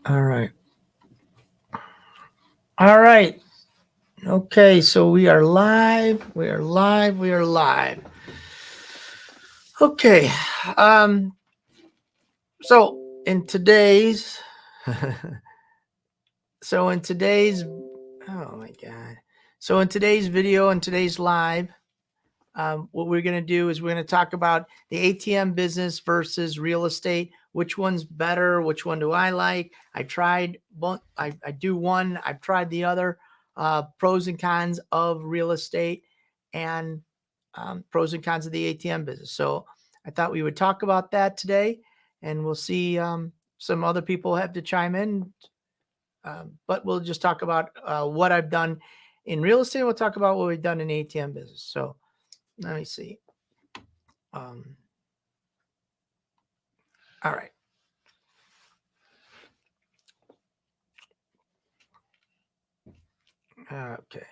All right. All right. Okay, so we are live. We are live. We are live. Okay. Um so in today's so in today's oh my god. So in today's video and today's live, what we're going to do is we're going to talk about the ATM business versus real estate. Which one's better? Which one do I like? I tried one. I do one. I've tried the other. Pros and cons of real estate and pros and cons of the ATM business. So I thought we would talk about that today, and we'll see. Some other people have to chime in, but we'll just talk about what I've done in real estate. We'll talk about what we've done in ATM business. So let me see. Um, all right. Okay.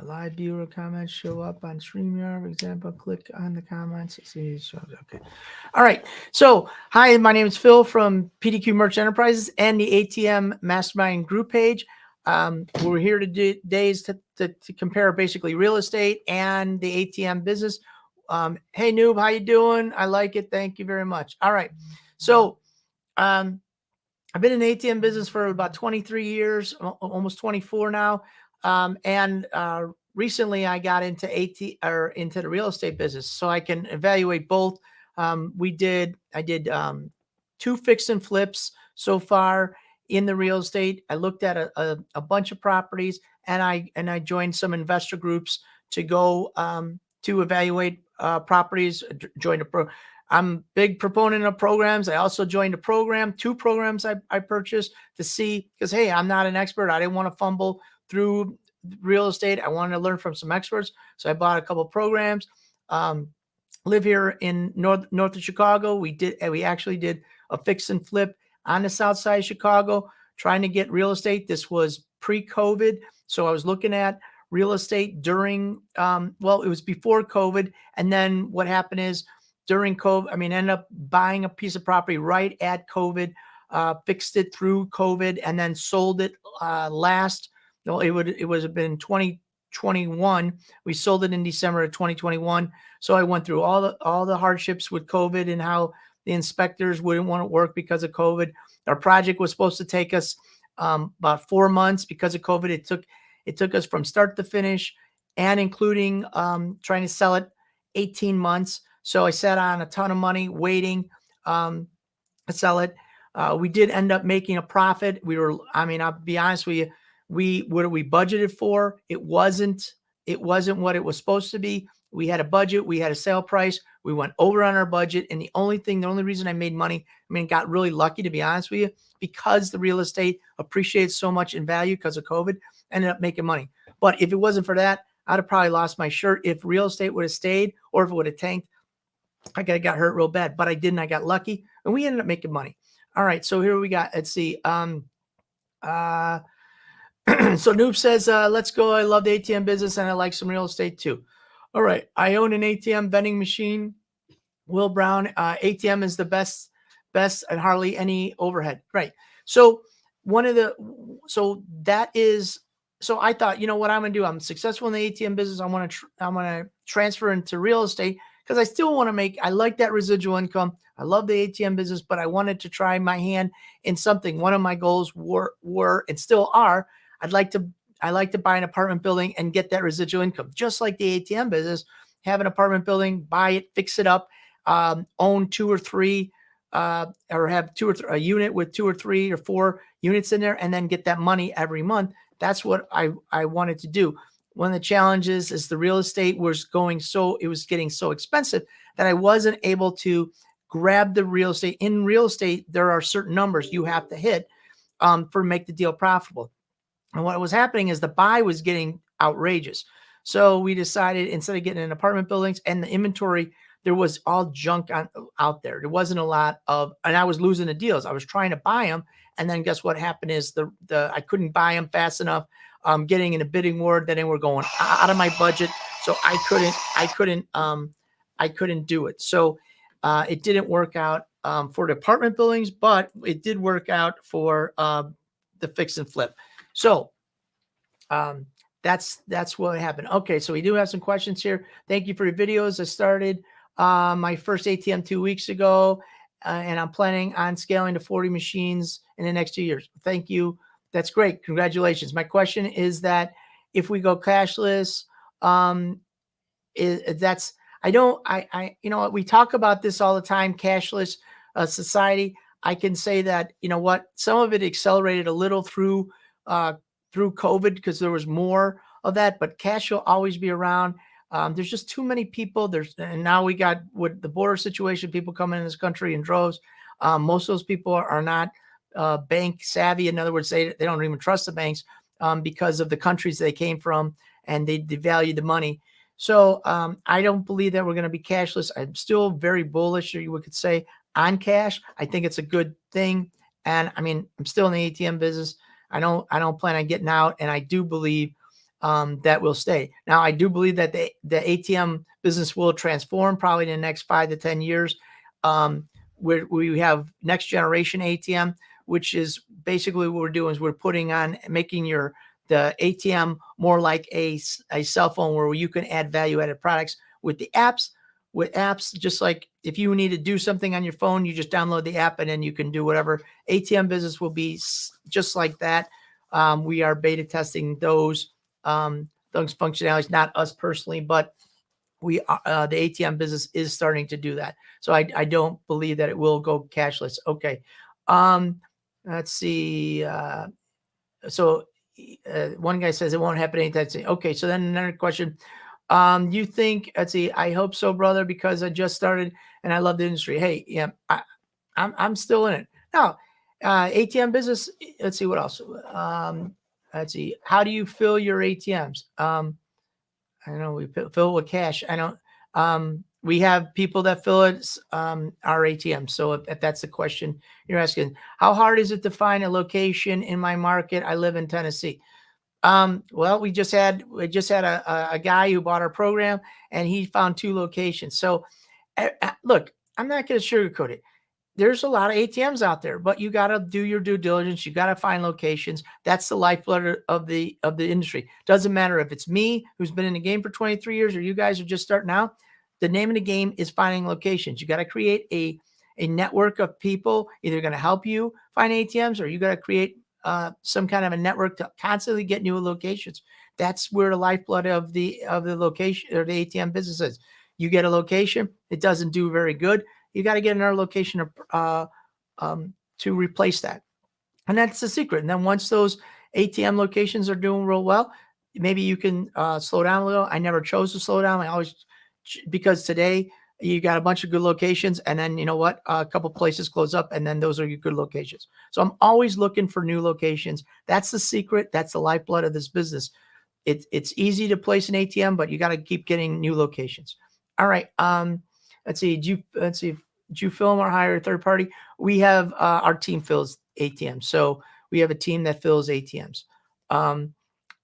Live viewer comments show up on StreamYard. For example, click on the comments. See, it shows. Okay. All right. So, hi, my name is Phil from PDQ Merch Enterprises and the ATM Mastermind group page. We're here today to compare basically real estate and the ATM business. Hey, noob, how you doing? I like it. Thank you very much. All right. So, I've been in the ATM business for about 23 years, almost 24 now. And recently I got into into the real estate business so I can evaluate both. I did 2 fix and flips so far in the real estate. I looked at a bunch of properties and I joined some investor groups to go to evaluate properties, joined I'm a big proponent of programs. I also joined a program, 2 programs I purchased to see, because, hey, I'm not an expert. I didn't want to fumble through real estate. I wanted to learn from some experts. So I bought a couple of programs. Live here in north of Chicago. We actually did a fix and flip on the south side of Chicago, trying to get real estate. This was pre-COVID. So I was looking at real estate during, it was before COVID. And then what happened is, during COVID, ended up buying a piece of property right at COVID, fixed it through COVID, and then sold it it would have been 2021. We sold it in December of 2021. So I went through all the hardships with COVID and how the inspectors wouldn't want to work because of COVID. Our project was supposed to take us about 4 months. Because of COVID, it took us from start to finish, and including trying to sell it, 18 months. So I sat on a ton of money waiting to sell it. We did end up making a profit. I'll be honest with you, what we budgeted for, it wasn't what it was supposed to be. We had a budget, we had a sale price, we went over on our budget. And the only reason I made money, got really lucky, to be honest with you, because the real estate appreciated so much in value because of COVID, ended up making money. But if it wasn't for that, I'd have probably lost my shirt if real estate would have stayed, or if it would have tanked. I got hurt real bad, but I didn't. I got lucky, and we ended up making money. All right, so here we got. Let's see. So Noob says, "Let's go. I love the ATM business, and I like some real estate too." All right, I own an ATM vending machine. Will Brown, ATM is the best, and hardly any overhead. Right. So so I thought, you know what I'm going to do? I'm successful in the ATM business. I'm going to transfer into real estate, because I still want to I like that residual income. I love the ATM business, but I wanted to try my hand in something. One of my goals were and still are, I like to buy an apartment building and get that residual income, just like the ATM business. Have an apartment building, buy it, fix it up, own 2 or 3, or have a unit with 2 or 3 or 4 units in there, and then get that money every month. That's what I wanted to do. One of the challenges is the real estate was getting so expensive that I wasn't able to grab the real estate. In real estate, there are certain numbers you have to hit for make the deal profitable. And what was happening is the buy was getting outrageous. So we decided, instead of getting in apartment buildings and the inventory, there was all junk out there. There wasn't a lot of, and I was losing the deals. I was trying to buy them, and then guess what happened is I couldn't buy them fast enough. Getting in a bidding war, then they were going out of my budget, so I couldn't do it. So It didn't work out for the apartment buildings, but it did work out for the fix and flip. So that's what happened. Okay, so we do have some questions here. Thank you for your videos. I started my first ATM 2 weeks ago, and I'm planning on scaling to 40 machines in the next 2 years. Thank you. That's great. Congratulations. My question is that if we go cashless, that's I don't I you know what, we talk about this all the time, cashless society. I can say that, you know what, some of it accelerated a little uh through COVID because there was more of that, but cash will always be around. There's just too many people. And now we got with the border situation, people coming in this country in droves. Most of those people are not bank savvy. In other words, they don't even trust the banks because of the countries they came from, and they devalue the money. So I don't believe that we're going to be cashless. I'm still very bullish, or you could say, on cash. I think it's a good thing. And I mean, I'm still in the ATM business. I don't plan on getting out, and I do believe that will stay. Now, I do believe that the ATM business will transform probably in the next 5 to 10 years. Where we have next generation ATM, which is basically what we're doing is we're putting on making the ATM more like a cell phone where you can add value added products with the apps. With apps, just like if you need to do something on your phone, you just download the app and then you can do whatever. ATM business will be just like that. We are beta testing those functionalities, not us personally, but the ATM business is starting to do that. So I don't believe that it will go cashless. Okay. Let's see. So one guy says it won't happen anytime soon. Okay. So then another question. You think, let's see, I hope so, brother, because I just started and I love the industry. Hey, yeah, I'm still in it. Now, ATM business, let's see what else. Let's see. How do you fill your ATMs? I know we fill with cash. I don't. We have people that fill it, our ATM. So if that's the question you're asking, how hard is it to find a location in my market? I live in Tennessee. Well, we just had a guy who bought our program, and he found 2 locations. So look, I'm not going to sugarcoat it. There's a lot of ATMs out there, but you got to do your due diligence. You got to find locations. That's the lifeblood of the industry. Doesn't matter if it's me who's been in the game for 23 years or you guys are just starting out. The name of the game is finding locations. You got to create a network of people either going to help you find ATMs, or you got to create some kind of a network to constantly get new locations. That's where the lifeblood of the location or the ATM business is. You get a location, it doesn't do very good. You got to get another location to replace that. And that's the secret. And then once those ATM locations are doing real well, maybe you can slow down a little. I never chose to slow down. I always, because today you got a bunch of good locations, and then you know what, a couple places close up, and then those are your good locations. So I'm always looking for new locations. That's the secret. That's the lifeblood of this business. It's easy to place an ATM, but you got to keep getting new locations. All right. Let's see. Did you film or hire a third party? We have our team fills ATMs. So we have a team that fills ATMs. I'm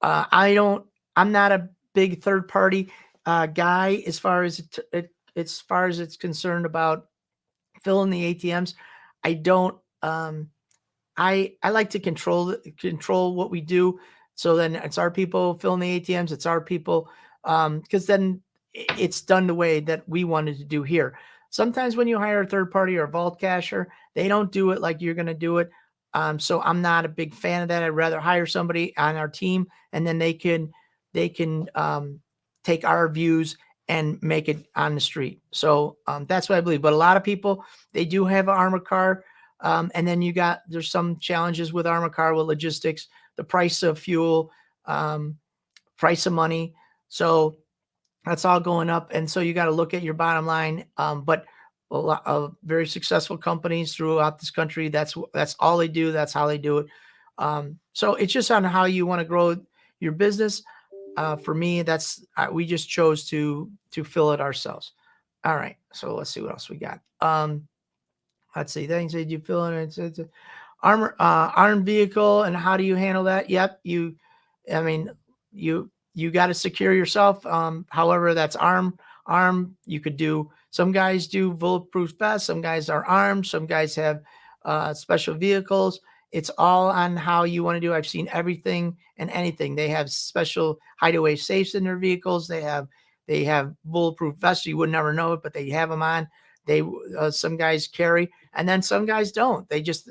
not a big third party guy as far as it's concerned about filling the ATMs. I don't. I like to control what we do. So then it's our people filling the ATMs. It's our people, because then it's done the way that we wanted to do here. Sometimes when you hire a third party or a vault casher, they don't do it like you're going to do it. So I'm not a big fan of that. I'd rather hire somebody on our team, and then they can take our views and make it on the street. So that's what I believe. But a lot of people, they do have an armored car. And then there's some challenges with armored car with logistics, the price of fuel, price of money. So that's all going up. And so you got to look at your bottom line. But a lot of very successful companies throughout this country, that's all they do. That's how they do it. So it's just on how you want to grow your business. For me, we just chose to fill it ourselves. All right. So let's see what else we got. Let's see. Things that you fill in. It's armed vehicle, and how do you handle that? Yep. You got to secure yourself. However, that's arm. You could do Some guys do bulletproof vests. Some guys are armed. Some guys have special vehicles. It's all on how you want to do. I've seen everything and anything. They have special hideaway safes in their vehicles. They have bulletproof vests. You would never know it, but they have them on. They some guys carry, and then some guys don't.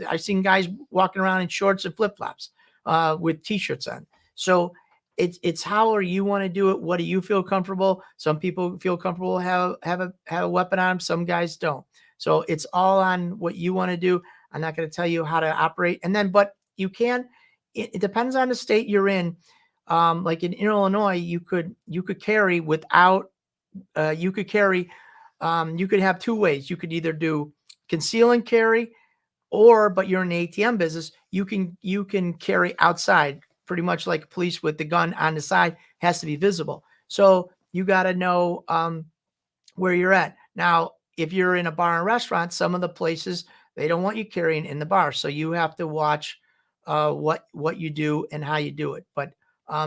I've seen guys walking around in shorts and flip flops with t-shirts on. So it's how you want to do it. What do you feel comfortable? Some people feel comfortable have a weapon on them. Some guys don't. So it's all on what you want to do. I'm not going to tell you how to operate. And then, but you can. It depends on the state you're in. Like in Illinois, you could carry without. You could carry. You could have two ways. You could either do conceal and carry, but you're in the ATM business. You can carry outside, pretty much like police with the gun on the side, has to be visible. So you got to know where you're at. Now, if you're in a bar and restaurant, some of the places they don't want you carrying in the bar, so you have to watch what you do and how you do it. But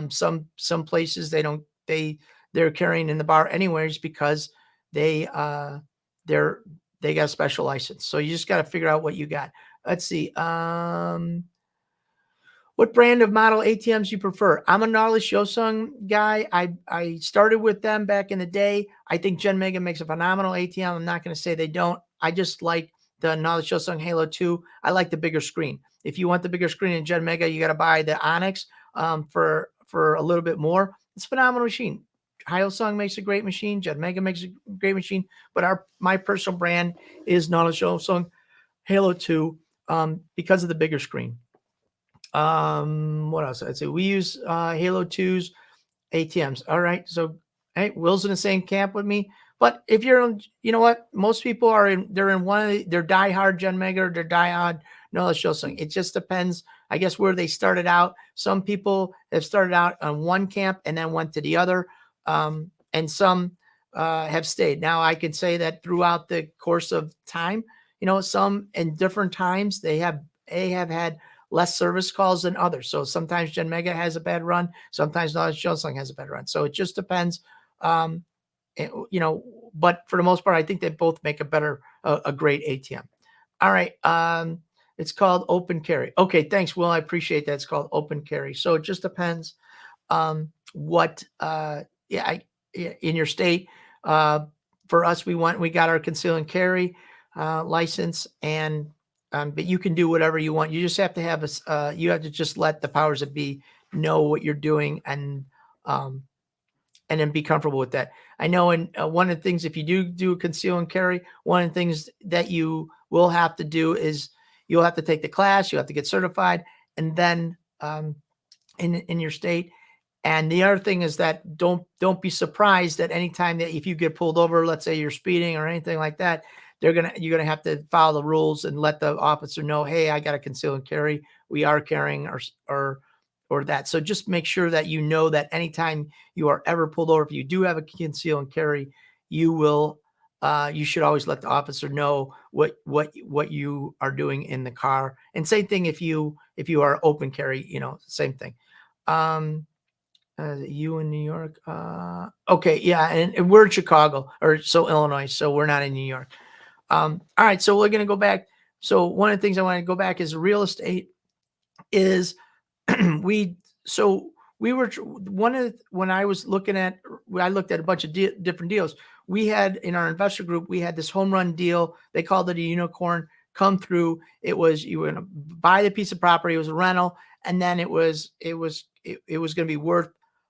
some places they're carrying in the bar anyways because they got a special license. So you just got to figure out what you got. Let's see. What brand of model ATMs you prefer? I'm a Nautilus Yosung guy. I started with them back in the day. I think Gen Mega makes a phenomenal ATM. I'm not going to say they don't. I just like the Nautilus Yosung Halo 2. I like the bigger screen. If you want the bigger screen in Gen Mega, you got to buy the Onyx for a little bit more. It's a phenomenal machine. Hyosung makes a great machine. Gen Mega makes a great machine. But my personal brand is Nautilus Yosung Halo 2 because of the bigger screen. What else? I'd say we use Halo 2's ATMs. All right. So, hey, Will's in the same camp with me. But if you're, you know what? Most people they're in one of they're diehard Gen Mega or they're diehard Nautilus Yosung. It just depends, I guess, where they started out. Some people have started out on one camp and then went to the other. And some have stayed. Now, I can say that throughout the course of time, some in different times they have had less service calls than others. So sometimes Gen Mega has a bad run. Sometimes Nautilus Yosung has a bad run. So it just depends. But for the most part, I think they both make a great ATM. All right. It's called open carry. Okay. Thanks, Will. I appreciate that. It's called open carry. So it just depends what in your state. For us, we got our conceal and carry license, and but you can do whatever you want. You just have to have you have to just let the powers that be know what you're doing and then be comfortable with that. I know, and one of the things, if you do conceal and carry, one of the things that you will have to do is you'll have to take the class, you have to get certified, and then in your state. And the other thing is that don't be surprised that anytime that if you get pulled over, let's say you're speeding or anything like that, you're gonna have to follow the rules and let the officer know, hey, I got to conceal and carry. We are carrying or that. So just make sure that you know that anytime you are ever pulled over, if you do have a conceal and carry, you should always let the officer know what you are doing in the car. And same thing if you are open carry, same thing. You in New York? Okay, yeah, and we're in Chicago Illinois, so we're not in New York. All right, so we're gonna go back. So one of the things I want to go back is real estate is when I was looking at, I looked at a bunch of different deals. We had in our investor group, we had this home run deal. They called it a unicorn come through. It was, you were going to buy the piece of property. It was a rental. And then it was going to be worth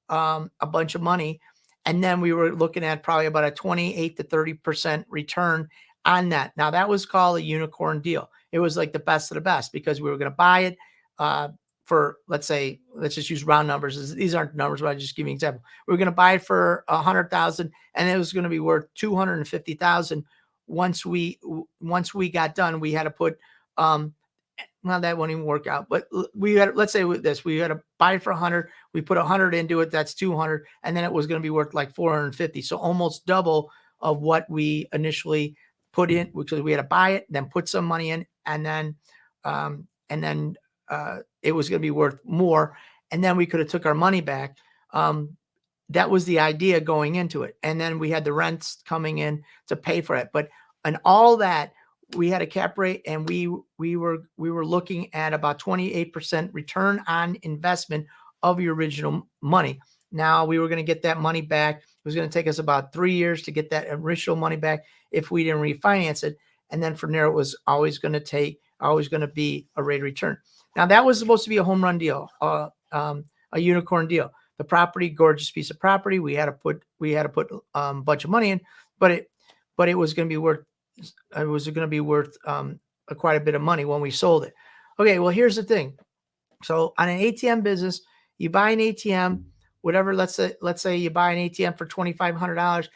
a bunch of money. And then we were looking at probably about a 28 to 30% return on that. Now that was called a unicorn deal. It was like the best of the best because we were going to buy it for, let's just use round numbers. These aren't numbers, but I just give you an example. We were going to buy it for 100,000 and it was going to be worth 250,000. Once we got done, we had to put, well, that won't even work out, but let's say with this, we had to buy it for 100. We put 100 into it. That's 200. And then it was going to be worth like 450. So almost double of what we initially put in, because we had to buy it, then put some money in, and then it was going to be worth more. And then we could have took our money back. that was the idea going into it. And then we had the rents coming in to pay for it. But and all that, we had a cap rate, and we were looking at about 28% return on investment of your original money. Now we were going to get that money back. It was going to take us about 3 years to get that original money back if we didn't refinance it. And then from there, it was always going to be a rate of return. Now that was supposed to be a home run deal, a unicorn deal. The property, gorgeous piece of property. We had to put a bunch of money in, but it was going to be worth quite a bit of money when we sold it. Okay, well here's the thing. So on an ATM business, you buy an ATM, whatever. Let's say you buy an ATM for $2,500.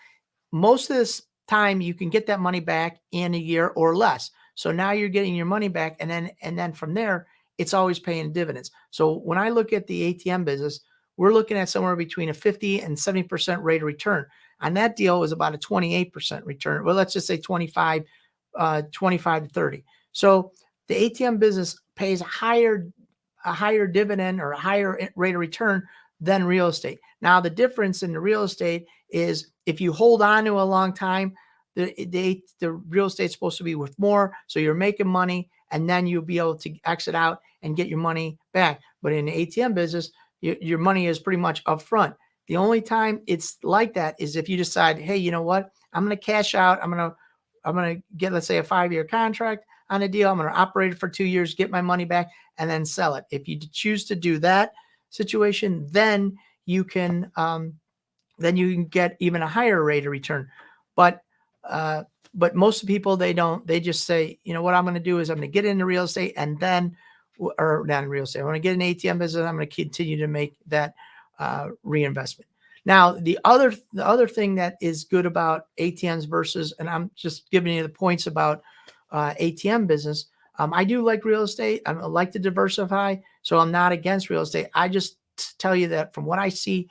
Most of this time you can get that money back in a year or less. So now you're getting your money back, and then from there, it's always paying dividends. So when I look at the ATM business, we're looking at somewhere between a 50 and 70% rate of return. On that deal was about a 28% return. Well, let's just say 25 to 30. So the ATM business pays a higher dividend or a higher rate of return than real estate. Now, the difference in the real estate is if you hold on to a long time, the real estate's supposed to be worth more. So you're making money, and then you'll be able to exit out and get your money back. But in the ATM business, your money is pretty much upfront. The only time it's like that is if you decide, hey, you know what? I'm going to cash out. I'm going to get, let's say, a 5-year contract on a deal. I'm going to operate it for 2 years, get my money back, and then sell it. If you choose to do that situation, then you can get even a higher rate of return. But most people, they don't. They just say, you know what I'm going to do is I'm going to get into real estate, and then, or not in real estate, I want to get an ATM business. I'm going to continue to make that reinvestment. Now, the other thing that is good about ATMs versus, and I'm just giving you the points about ATM business. I do like real estate. I like to diversify, so I'm not against real estate. I just tell you that from what I see,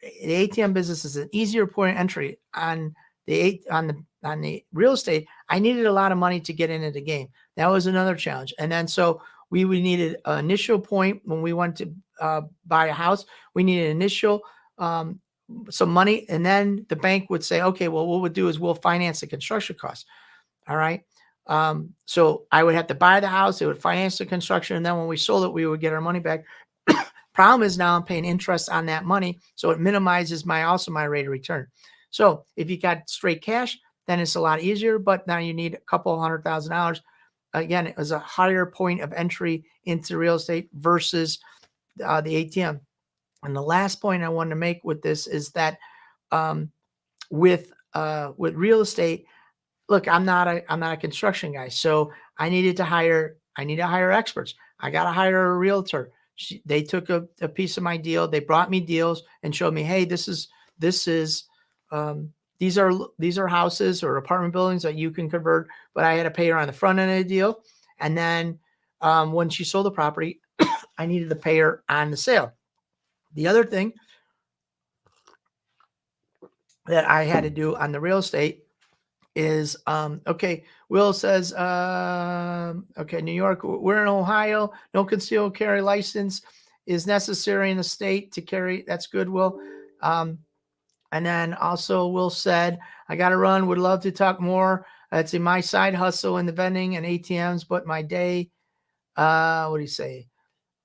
the ATM business is an easier point of entry. On the real estate, I needed a lot of money to get into the game. That was another challenge. And then so we needed an initial point when we went to buy a house. We needed initial some money, and then the bank would say, okay, well, what we'll do is we'll finance the construction costs. All right. So I would have to buy the house, it would finance the construction, and then when we sold it, we would get our money back. Problem is now I'm paying interest on that money, so it minimizes my rate of return. So if you got straight cash, then it's a lot easier, but now you need a couple $100,000. Again, it was a higher point of entry into real estate versus the ATM. And the last point I wanted to make with this is that with real estate, look, I'm not a construction guy, so I need to hire experts. I got to hire a realtor. They took a piece of my deal. They brought me deals and showed me, hey, these are houses or apartment buildings that you can convert, but I had to pay her on the front end of the deal. And then when she sold the property, I needed to pay her on the sale. The other thing that I had to do on the real estate is, okay, Will says, okay, New York, we're in Ohio, no concealed carry license is necessary in the state to carry. That's good, Will. And then also Will said, I got to run, would love to talk more. It's in my side hustle in the vending and ATMs, but my day, what do you say?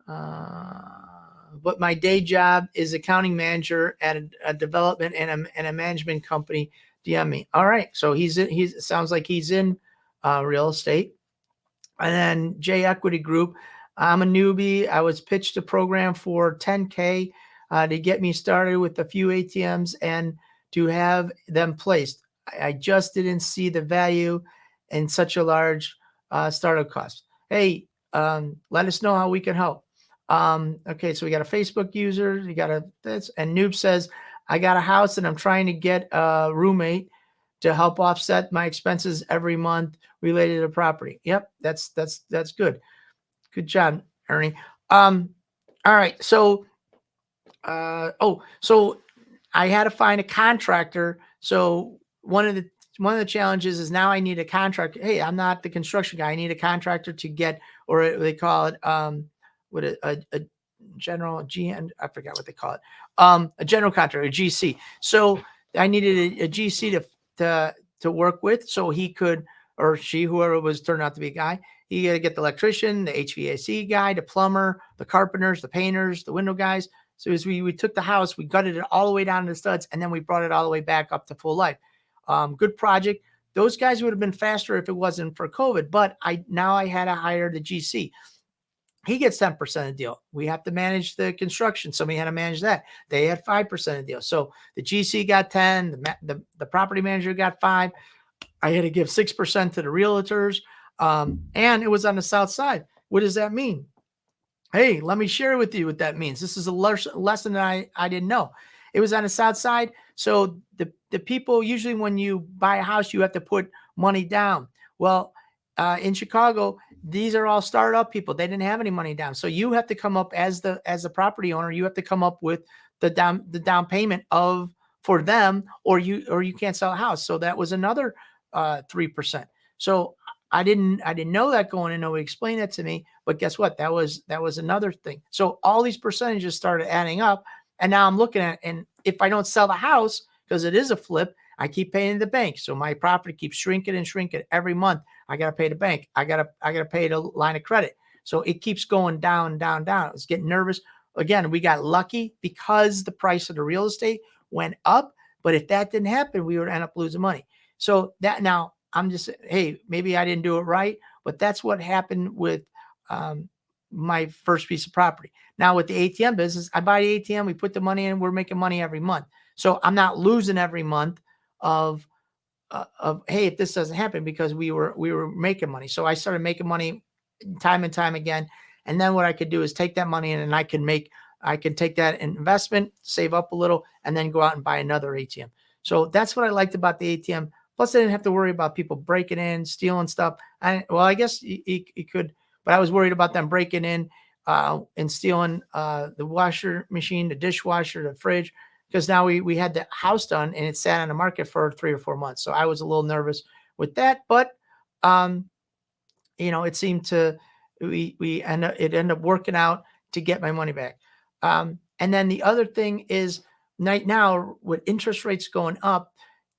But my day job is accounting manager at a development and a management company. DM me. All right. So he's sounds like he's in real estate. And then J Equity Group. I'm a newbie. I was pitched a program for $10K to get me started with a few ATMs and to have them placed. I just didn't see the value in such a large startup cost. Hey, let us know how we can help. Okay, so we got a Facebook user, you got this, and Noob says, I got a house and I'm trying to get a roommate to help offset my expenses every month related to property. Yep, that's good. Good job, Ernie. All right, so so I had to find a contractor. So one of the challenges is now I need a contractor. Hey, I'm not the construction guy. I need a contractor to get, or they call it I forgot what they call it. A general contractor, a GC. So I needed a GC to work with, so he could, or she, whoever it was, turned out to be a guy. He had to get the electrician, the HVAC guy, the plumber, the carpenters, the painters, the window guys. So as we took the house, we gutted it all the way down to the studs, and then we brought it all the way back up to full life. Good project. Those guys would have been faster if it wasn't for COVID, but now I had to hire the GC. He gets 10% of the deal. We have to manage the construction. Somebody had to manage that. They had 5% of the deal. So the GC got 10, the property manager got 5. I had to give 6% to the realtors. And it was on the south side. What does that mean? Hey, let me share with you what that means. This is a lesson that I didn't know. It was on the south side. So the people, usually when you buy a house, you have to put money down. Well, in Chicago, these are all startup people. They didn't have any money down. So you have to come up as the property owner, you have to come up with the down payment for them, or you can't sell a house. So that was another 3%. So I didn't know that going in. Nobody explained that to me, but guess what? That was another thing. So all these percentages started adding up, and now I'm looking at, and if I don't sell the house, because it is a flip, I keep paying the bank. So my property keeps shrinking and shrinking every month. I got to pay the bank. I got to pay the line of credit. So it keeps going down, down, down. It's getting nervous. Again, we got lucky because the price of the real estate went up. But if that didn't happen, we would end up losing money. So that now I'm just, hey, maybe I didn't do it right, but that's what happened with my first piece of property. Now with the ATM business, I buy the ATM, we put the money in, we're making money every month. So I'm not losing every month of hey, if this doesn't happen, because we were making money. So I started making money time and time again. And then what I could do is take that money in, and I can take that investment, save up a little, and then go out and buy another ATM. So that's what I liked about the ATM. Plus, I didn't have to worry about people breaking in, stealing stuff. I guess you could, but I was worried about them breaking in and stealing the washer machine, the dishwasher, the fridge, because now we had the house done and it sat on the market for 3 or 4 months. So I was a little nervous with that, but it seemed to it ended up working out to get my money back. And then the other thing is, right now with interest rates going up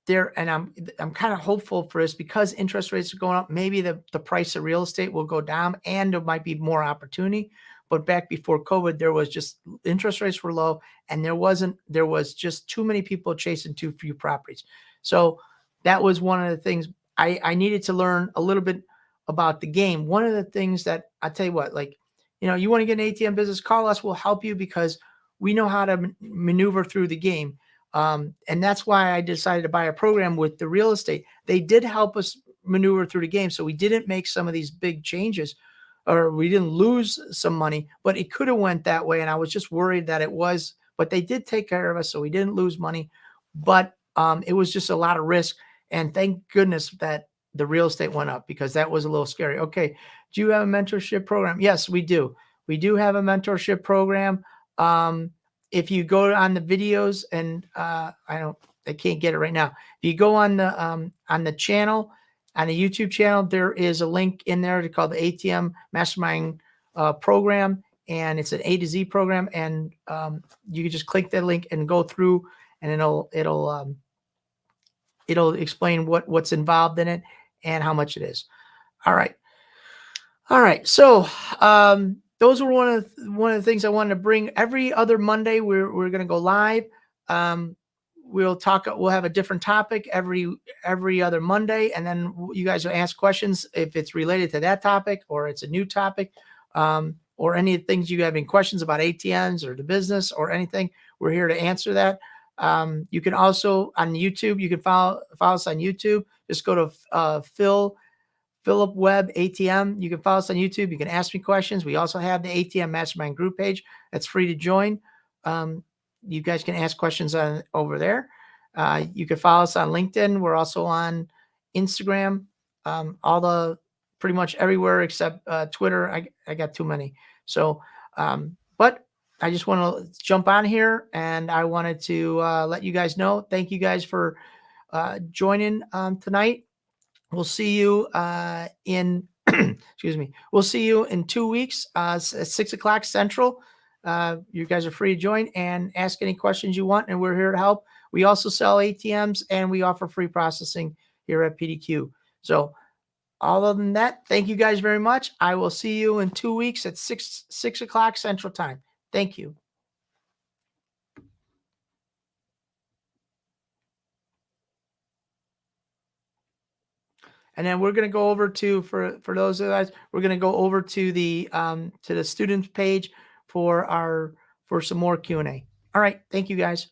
there, and I'm kind of hopeful for this, because interest rates are going up, maybe the price of real estate will go down and there might be more opportunity. But back before COVID, there was just, interest rates were low, and there was just too many people chasing too few properties. So that was one of the things I needed to learn a little bit about the game. One of the things that I tell you what, like, you want to get an ATM business, call us. We'll help you, because we know how to maneuver through the game. And that's why I decided to buy a program with the real estate. They did help us maneuver through the game. So we didn't make some of these big changes, or we didn't lose some money, but it could have went that way. And I was just worried that it was, but they did take care of us. So we didn't lose money, but it was just a lot of risk. And thank goodness that the real estate went up, because that was a little scary. Okay. Do you have a mentorship program? Yes, we do. We do have a mentorship program. If you go on the videos, and I can't get it right now. If you go on the channel, on the YouTube channel, there is a link in there called the ATM Mastermind program, and it's an A to Z program. And you can just click that link and go through, and it'll explain what's involved in it and how much it is. All right. So those were one of the things I wanted to bring. Every other Monday, we're going to go live. We'll have a different topic every other Monday, and then you guys will ask questions if it's related to that topic, or it's a new topic, or any things you have any questions about ATMs or the business or anything. We're here to answer that. You can also, on YouTube, you can follow us on YouTube. Just go to Philip Webb ATM. You can follow us on YouTube. You can ask me questions. We also have the ATM Mastermind group page. That's free to join. You guys can ask questions over there. You can follow us on LinkedIn. We're also on Instagram, pretty much everywhere except Twitter. I got too many. So, but I just want to jump on here, and I wanted to let you guys know. Thank you guys for joining tonight. We'll see you in, excuse me. We'll see you in 2 weeks at 6 o'clock Central. You guys are free to join and ask any questions you want, and we're here to help. We also sell ATMs and we offer free processing here at PDQ. So other than that, thank you guys very much. I will see you in 2 weeks at 6 o'clock Central Time. Thank you. And then we're going to go over to, for those of us, we're going to go over to the students page for some more Q&A. All right. Thank you guys.